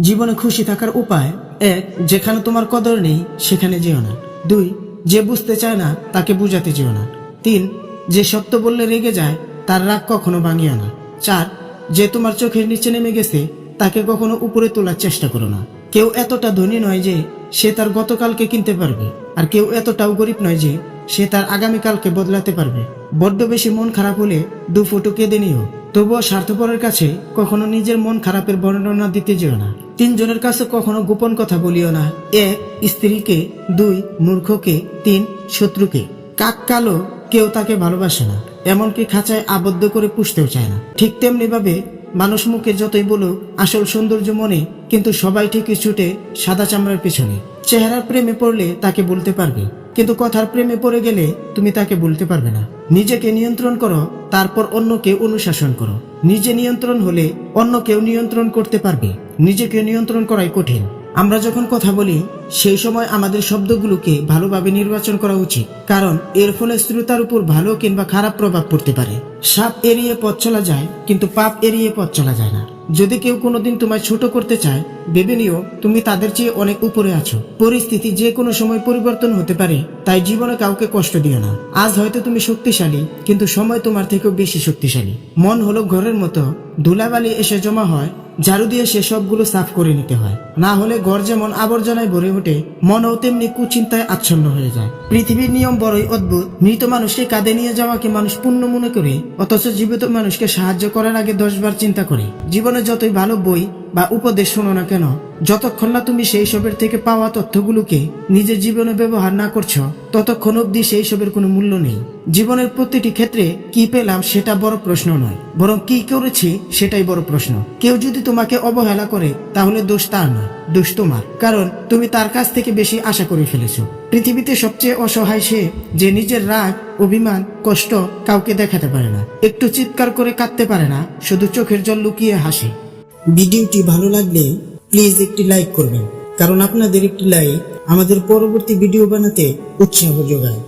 জীবনে খুশি থাকার উপায়: 1. যেখানে তোমার কদর নেই সেখানে যেও না। 2. যে বুঝতে চায় না তাকে বুঝাতে যেও না। 3. যে সত্য বললে রেগে যায় তার রাগ কখনো ভাঙিও না। 4. যে তোমার চোখের নিচে নেমে গেছে তাকে কখনো উপরে তোলার চেষ্টা করো না। কেউ এতটা ধনী নয় যে সে তার গতকালকে কিনতে পারবে, আর কেউ এতটাও গরিব নয় যে সে তার আগামীকালকে বদলাতে পারবে। বড্ড বেশি মন খারাপ হলে 2 ফোঁটা কেঁদে নিও, তবুও স্বার্থপরের কাছে কখনো নিজের মন খারাপের বর্ণনা দিতে যেও না। 3 জনের কাছে কখনো গোপন কথা বলিও না: 1. স্ত্রীকে, 2. মূর্খকে, 3. শত্রুকে। কাক কালো, কেউ তাকে ভালোবাসে না, এমনকি খাঁচায় আবদ্ধ করে পুষতেও চায় না। ঠিক তেমনি ভাবে মানুষ মুখে যতই বলুক আসল সৌন্দর্য মনে, কিন্তু সবাই ঠিকই ছুটে সাদা চামড়ার পিছনে। চেহারার প্রেমে পড়লে তাকে বলতে পারবে, কিন্তু কথার প্রেমে পড়ে গেলে তুমি তাকে বলতে পারবে না। নিজেকে নিয়ন্ত্রণ করো, তারপর অন্যকে অনুশাসন করো। নিজে নিয়ন্ত্রণ হলে অন্য কেউ নিয়ন্ত্রণ করতে পারবে। নিজেকে নিয়ন্ত্রণ করাই কঠিন। আমরা যখন কথা বলি সেই সময় আমাদের শব্দগুলোকে ভালোভাবে নির্বাচন করা উচিত, কারণ এর ফলে শ্রোতার উপর ভালো কিংবা খারাপ প্রভাব পড়তে পারে। সাপ এড়িয়ে পথ চলা যায়, কিন্তু পাপ এড়িয়ে পথ চলা যায় না। যদি কেউ কোনোদিন তোমায় ছোট করতে চায়, ভেবে নিও তুমি তাদের চেয়ে অনেক উপরে আছো। পরিস্থিতি যে কোনো সময় পরিবর্তন হতে পারে, তাই জীবনে কাউকে কষ্ট দিও না। আজ হয়তো তুমি শক্তিশালী, কিন্তু সময় তোমার থেকেও বেশি শক্তিশালী। মন হলো ঘরের মতো, ধুলাবালি এসে জমা হয়, ঝাড়ু দিয়ে সে সবগুলো সাফ করে নিতে হয়। না হলে ঘর যেমন আবর্জনায় ভরে ওঠে, মনও তেমনি কুচিন্তায় আচ্ছন্ন হয়ে যায়। পৃথিবীর নিয়ম বড়ই অদ্ভুত। মৃত মানুষকে কাঁধে নিয়ে যাওয়াকে মানুষ পুণ্য মনে করে, অথচ জীবিত মানুষকে সাহায্য করার আগে 10 বার চিন্তা করে। জীবনে যতই ভালো বই বা উপদেশ শোনো না কেন, যতক্ষণ না তুমি সেই সবের থেকে পাওয়া তথ্যগুলোকে নিজের জীবনে ব্যবহার না করছো, ততক্ষণ অবধি সেই সবের কোনো মূল্য নেই। জীবনের প্রতিটি ক্ষেত্রে কি পেলাম সেটা বড় প্রশ্ন নয়, বরং কি করেছি সেটাই বড় প্রশ্ন। কেউ যদি তোমাকে অবহেলা করে, তাহলে দোষ তার নয়, দোষ তোমার, কারণ তুমি তার কাছ থেকে বেশি আশা করে ফেলেছো। পৃথিবীতে সবচেয়ে অসহায় সে যে নিজের রাগ, অভিমান, কষ্ট কাউকে দেখাতে পারে না, একটু চিৎকার করে কাঁদতে পারে না, শুধু চোখের জল লুকিয়ে হাসে। ভিডিওটি ভালো লাগলে প্লিজ একটি লাইক করবেন, কারণ আপনাদের একটি লাইক আমাদের পরবর্তী ভিডিও বানাতে উৎসাহ যোগায়।